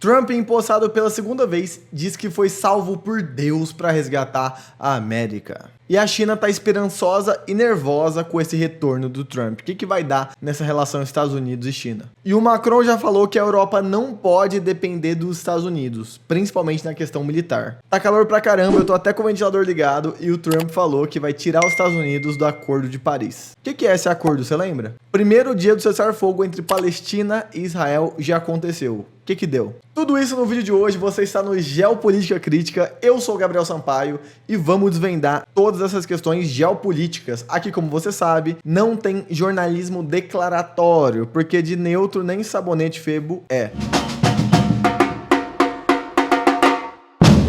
Trump, empossado pela segunda vez, diz que foi salvo por Deus para resgatar a América. E a China está esperançosa e nervosa com esse retorno do Trump. O que vai dar nessa relação Estados Unidos e China? E o Macron já falou que a Europa não pode depender dos Estados Unidos, principalmente na questão militar. Tá calor pra caramba, eu tô até com o ventilador ligado e o Trump falou que vai tirar os Estados Unidos do Acordo de Paris. O que é esse acordo, você lembra? Primeiro dia do cessar-fogo entre Palestina e Israel já aconteceu. O que deu? Tudo isso no vídeo de hoje, você está no Geopolítica Crítica, eu sou o Gabriel Sampaio e vamos desvendar todas essas questões geopolíticas. Aqui, como você sabe, não tem jornalismo declaratório, porque de neutro nem sabonete febo é.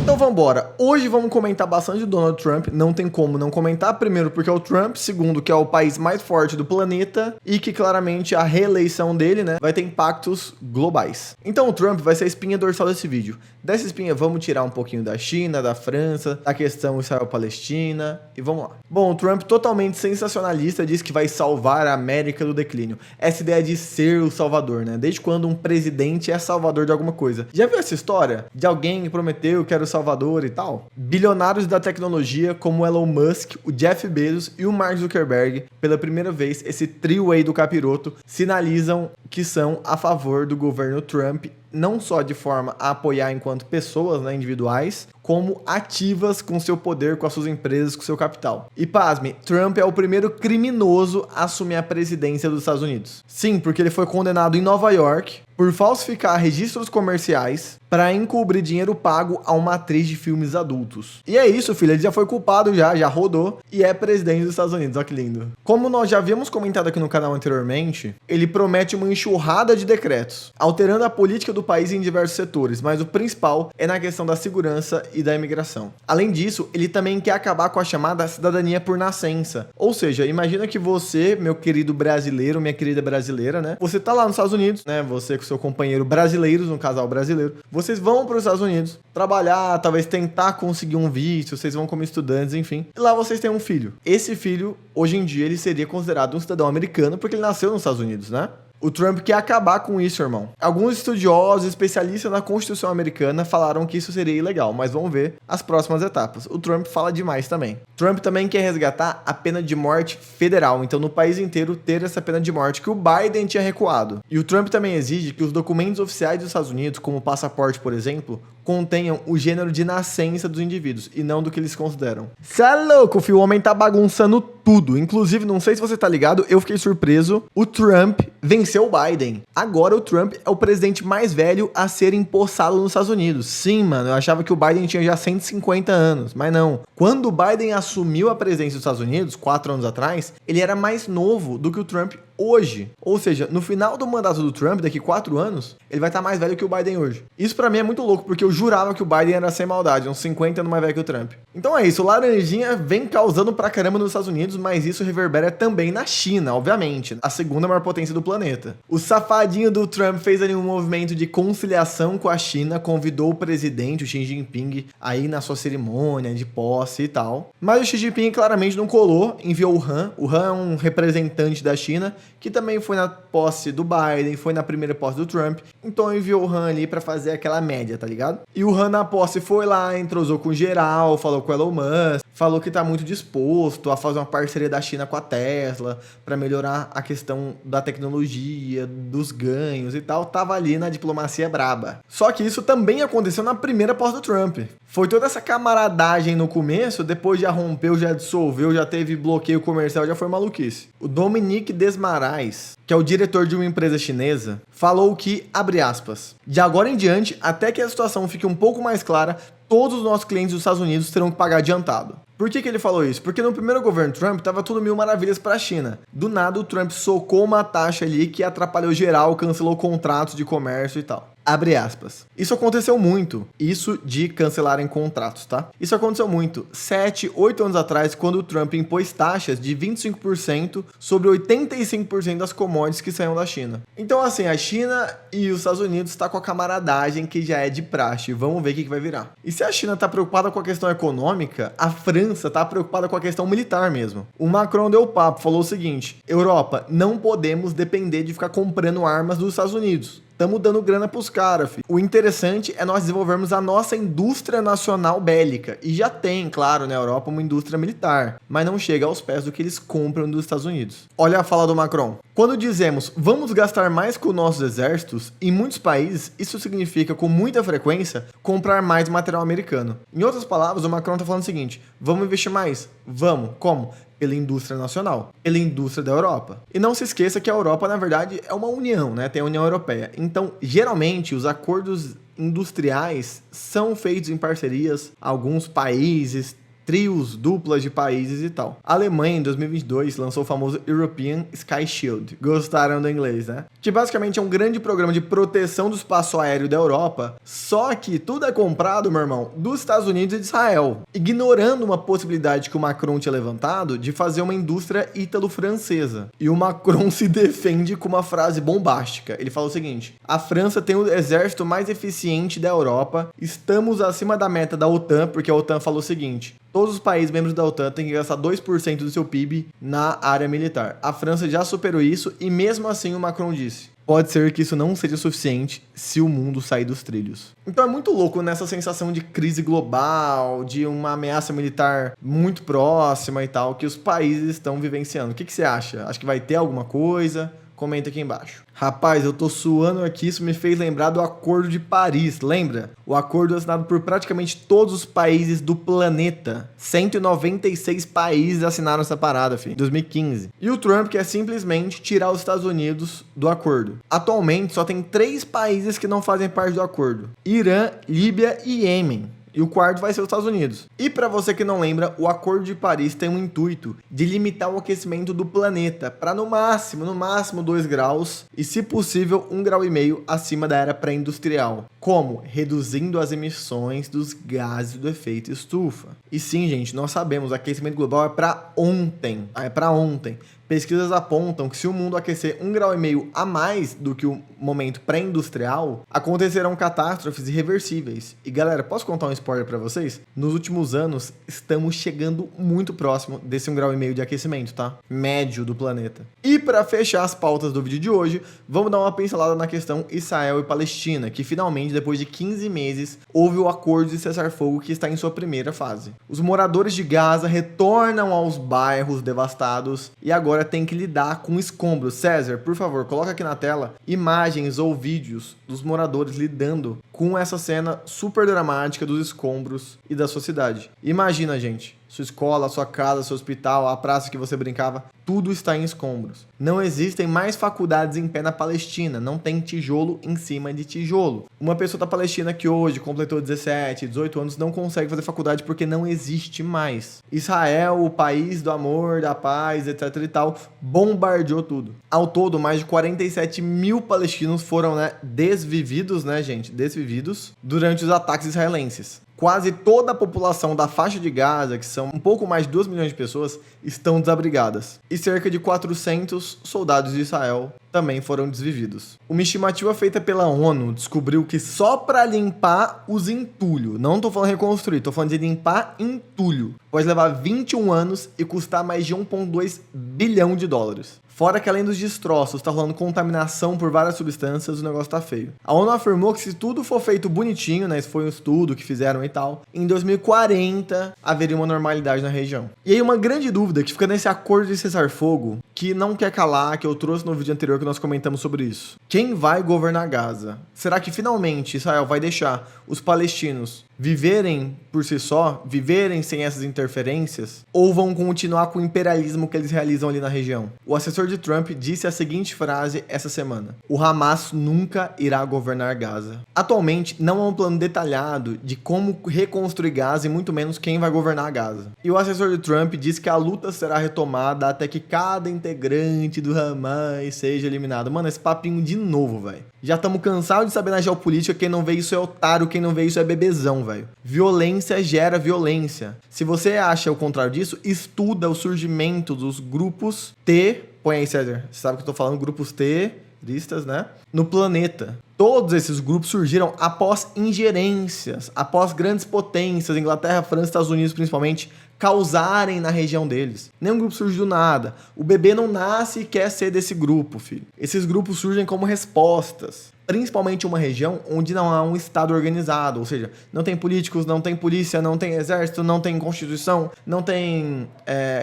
Então vambora, hoje vamos comentar bastante do Donald Trump, não tem como não comentar, primeiro porque é o Trump, segundo que é o país mais forte do planeta e que claramente a reeleição dele, né, vai ter impactos globais. Então o Trump vai ser a espinha dorsal desse vídeo. Dessa espinha vamos tirar um pouquinho da China, da França, da questão Israel-Palestina e vamos lá. Bom, o Trump totalmente sensacionalista diz que vai salvar a América do declínio. Essa ideia de ser o salvador, né, desde quando um presidente é salvador de alguma coisa. Já viu essa história de alguém que prometeu que era o salvador e tal? Bilionários da tecnologia como Elon Musk, o Jeff Bezos e o Mark Zuckerberg, pela primeira vez, esse trio aí do capiroto, sinalizam que são a favor do governo Trump, não só de forma a apoiar enquanto pessoas, né, individuais, como ativas com seu poder, com as suas empresas, com seu capital. E pasme, Trump é o primeiro criminoso a assumir a presidência dos Estados Unidos. Sim, porque ele foi condenado em Nova York por falsificar registros comerciais para encobrir dinheiro pago a uma atriz de filmes adultos. E é isso, filho, ele já foi culpado, já rodou e é presidente dos Estados Unidos, olha que lindo. Como nós já havíamos comentado aqui no canal anteriormente, ele promete uma enxurrada de decretos, alterando a política do país em diversos setores, mas o principal é na questão da segurança e da imigração. Além disso, ele também quer acabar com a chamada cidadania por nascença. Ou seja, imagina que você, meu querido brasileiro, minha querida brasileira, né? Você tá lá nos Estados Unidos, né? Você com seu companheiro brasileiros, um casal brasileiro. Vocês vão para os Estados Unidos trabalhar, talvez tentar conseguir um visto, vocês vão como estudantes, enfim. E lá vocês têm um filho. Esse filho, hoje em dia, ele seria considerado um cidadão americano porque ele nasceu nos Estados Unidos, né? O Trump quer acabar com isso, irmão. Alguns estudiosos, especialistas na Constituição americana falaram que isso seria ilegal, mas vamos ver as próximas etapas. O Trump fala demais também. Trump também quer resgatar a pena de morte federal, então no país inteiro ter essa pena de morte que o Biden tinha recuado. E o Trump também exige que os documentos oficiais dos Estados Unidos, como o passaporte, por exemplo, contenham o gênero de nascença dos indivíduos e não do que eles consideram. Cê é louco, filho, o homem tá bagunçando tudo. Inclusive, não sei se você tá ligado, eu fiquei surpreso, o Trump venceu o Biden. Agora o Trump é o presidente mais velho a ser empossado nos Estados Unidos. Sim, mano, eu achava que o Biden tinha já 150 anos, mas não. Quando o Biden assumiu a presidência dos Estados Unidos, 4 anos atrás, ele era mais novo do que o Trump hoje. Ou seja, no final do mandato do Trump, daqui 4 anos, ele vai estar mais velho que o Biden hoje. Isso pra mim é muito louco, porque eu jurava que o Biden era sem maldade, uns 50 anos mais velho que o Trump. Então é isso, o laranjinha vem causando pra caramba nos Estados Unidos, mas isso reverbera também na China, obviamente, a segunda maior potência do planeta. O safadinho do Trump fez ali um movimento de conciliação com a China, convidou o presidente, o Xi Jinping, aí na sua cerimônia de posse e tal. Mas o Xi Jinping claramente não colou, enviou o Han. O Han é um representante da China, que também foi na posse do Biden, foi na primeira posse do Trump, então enviou o Han ali pra fazer aquela média, tá ligado? E o Han na posse foi lá, entrosou com geral, falou com o Elon Musk, falou que tá muito disposto a fazer uma parceria da China com a Tesla pra melhorar a questão da tecnologia, dos ganhos e tal, tava ali na diplomacia braba. Só que isso também aconteceu na primeira posse do Trump. Foi toda essa camaradagem no começo, depois já rompeu, já dissolveu, já teve bloqueio comercial, já foi maluquice. O Dominique Desmarais, que é o diretor de uma empresa chinesa, falou que, abre aspas, de agora em diante, até que a situação fique um pouco mais clara, todos os nossos clientes dos Estados Unidos terão que pagar adiantado. Por que ele falou isso? Porque no primeiro governo Trump tava tudo mil maravilhas para a China. Do nada o Trump socou uma taxa ali que atrapalhou geral, cancelou contratos de comércio e tal. Abre aspas. Isso aconteceu muito. Isso de cancelarem contratos, tá? Isso aconteceu muito. 7, 8 anos atrás, quando o Trump impôs taxas de 25% sobre 85% das commodities que saíam da China. Então, assim, a China e os Estados Unidos tá com a camaradagem que já é de praxe. Vamos ver o que vai virar. E se a China tá preocupada com a questão econômica, a França tá preocupada com a questão militar mesmo. O Macron deu papo, falou o seguinte: Europa, não podemos depender de ficar comprando armas dos Estados Unidos. Tamo dando grana pros caras, filho. O interessante é nós desenvolvermos a nossa indústria nacional bélica. E já tem, claro, na Europa uma indústria militar, mas não chega aos pés do que eles compram dos Estados Unidos. Olha a fala do Macron. Quando dizemos vamos gastar mais com nossos exércitos, em muitos países isso significa com muita frequência comprar mais material americano. Em outras palavras, o Macron tá falando o seguinte: vamos investir mais? Vamos. Como? Pela indústria nacional, pela indústria da Europa. E não se esqueça que a Europa, na verdade, é uma união, né? Tem a União Europeia. Então, geralmente, os acordos industriais são feitos em parcerias, alguns países, trios, duplas de países e tal. A Alemanha, em 2022, lançou o famoso European Sky Shield. Gostaram do inglês, né? Que basicamente é um grande programa de proteção do espaço aéreo da Europa, só que tudo é comprado, meu irmão, dos Estados Unidos e de Israel, ignorando uma possibilidade que o Macron tinha levantado de fazer uma indústria ítalo-francesa. E o Macron se defende com uma frase bombástica. Ele fala o seguinte: a França tem o exército mais eficiente da Europa, estamos acima da meta da OTAN, porque a OTAN falou o seguinte: todos os países membros da OTAN têm que gastar 2% do seu PIB na área militar. A França já superou isso e mesmo assim o Macron disse: pode ser que isso não seja suficiente se o mundo sair dos trilhos. Então é muito louco nessa sensação de crise global, de uma ameaça militar muito próxima e tal, que os países estão vivenciando. O que você acha? Acho que vai ter alguma coisa? Comenta aqui embaixo. Rapaz, eu tô suando aqui, isso me fez lembrar do Acordo de Paris, lembra? O acordo assinado por praticamente todos os países do planeta. 196 países assinaram essa parada, filho, em 2015. E o Trump quer simplesmente tirar os Estados Unidos do acordo. Atualmente, só tem 3 países que não fazem parte do acordo: Irã, Líbia e Iêmen. E o quarto vai ser os Estados Unidos. E para você que não lembra, o Acordo de Paris tem um intuito de limitar o aquecimento do planeta para no máximo 2 graus e, se possível, 1,5 graus acima da era pré-industrial. Como? Reduzindo as emissões dos gases do efeito estufa. E sim, gente, nós sabemos, o aquecimento global é para ontem. É para ontem. Pesquisas apontam que se o mundo aquecer 1,5 graus a mais do que o momento pré-industrial, acontecerão catástrofes irreversíveis. E galera, posso contar um spoiler para vocês? Nos últimos anos, estamos chegando muito próximo desse 1,5 graus de aquecimento, tá? Médio do planeta. E para fechar as pautas do vídeo de hoje, vamos dar uma pincelada na questão Israel e Palestina, que finalmente, depois de 15 meses, houve o acordo de cessar-fogo que está em sua primeira fase. Os moradores de Gaza retornam aos bairros devastados e agora tem que lidar com escombros. César, por favor, coloca aqui na tela imagens ou vídeos dos moradores lidando com essa cena super dramática dos escombros e da sua cidade. Imagina, gente, sua escola, sua casa, seu hospital, a praça que você brincava, tudo está em escombros. Não existem mais faculdades em pé na Palestina, não tem tijolo em cima de tijolo. Uma pessoa da Palestina que hoje completou 17, 18 anos não consegue fazer faculdade porque não existe mais. Israel, o país do amor, da paz, etc e tal, bombardeou tudo. Ao todo, mais de 47 mil palestinos foram, desvividos, gente, desvividos durante os ataques israelenses. Quase toda a população da faixa de Gaza, que são um pouco mais de 2 milhões de pessoas, estão desabrigadas. E cerca de 400 soldados de Israel também foram desvividos. Uma estimativa feita pela ONU descobriu que só para limpar os entulhos, não tô falando reconstruir, tô falando de limpar entulho, pode levar 21 anos e custar mais de 1,2 bilhão de dólares. Fora que além dos destroços, tá rolando contaminação por várias substâncias, o negócio tá feio. A ONU afirmou que se tudo for feito bonitinho, esse foi um estudo que fizeram e tal, em 2040 haveria uma normalidade na região. E aí uma grande dúvida que fica nesse acordo de cessar-fogo, que não quer calar, que eu trouxe no vídeo anterior que nós comentamos sobre isso. Quem vai governar Gaza? Será que finalmente Israel vai deixar os palestinos viverem por si só, viverem sem essas interferências, ou vão continuar com o imperialismo que eles realizam ali na região? O assessor de Trump disse a seguinte frase essa semana: o Hamas nunca irá governar Gaza. Atualmente, não há um plano detalhado de como reconstruir Gaza e muito menos quem vai governar Gaza. E o assessor de Trump disse que a luta será retomada até que cada integrante do Hamas seja eliminado. Mano, esse papinho de novo, velho. Já estamos cansados de saber na geopolítica, quem não vê isso é otário, quem não vê isso é bebezão, velho. Violência gera violência. Se você acha o contrário disso, estuda o surgimento dos grupos T, põe aí, César, você sabe o que eu tô falando, grupos terroristas, no planeta. Todos esses grupos surgiram após ingerências, após grandes potências, Inglaterra, França, Estados Unidos principalmente, causarem na região deles. Nenhum grupo surge do nada. O bebê não nasce e quer ser desse grupo, filho. Esses grupos surgem como respostas. principalmente uma região onde não há um Estado organizado, ou seja, não tem políticos, não tem polícia, não tem exército, não tem constituição, não tem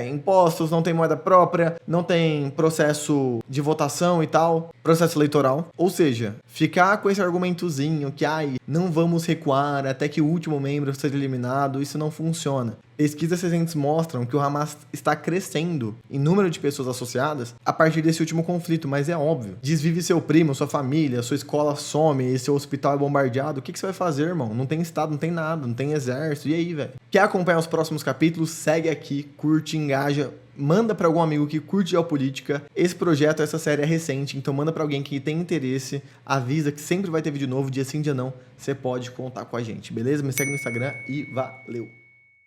impostos, não tem moeda própria, não tem processo de votação e tal, processo eleitoral. Ou seja, ficar com esse argumentozinho que, não vamos recuar até que o último membro seja eliminado, isso não funciona. Pesquisas recentes mostram que o Hamas está crescendo em número de pessoas associadas a partir desse último conflito, mas é óbvio. Desvive seu primo, sua família, sua escola some e seu hospital é bombardeado. O que você vai fazer, irmão? Não tem Estado, não tem nada, não tem exército. E aí, velho? Quer acompanhar os próximos capítulos? Segue aqui, curte, engaja. Manda pra algum amigo que curte geopolítica. Esse projeto, essa série é recente, então manda pra alguém que tem interesse. Avisa que sempre vai ter vídeo novo, dia sim, dia não. Você pode contar com a gente, beleza? Me segue no Instagram e valeu!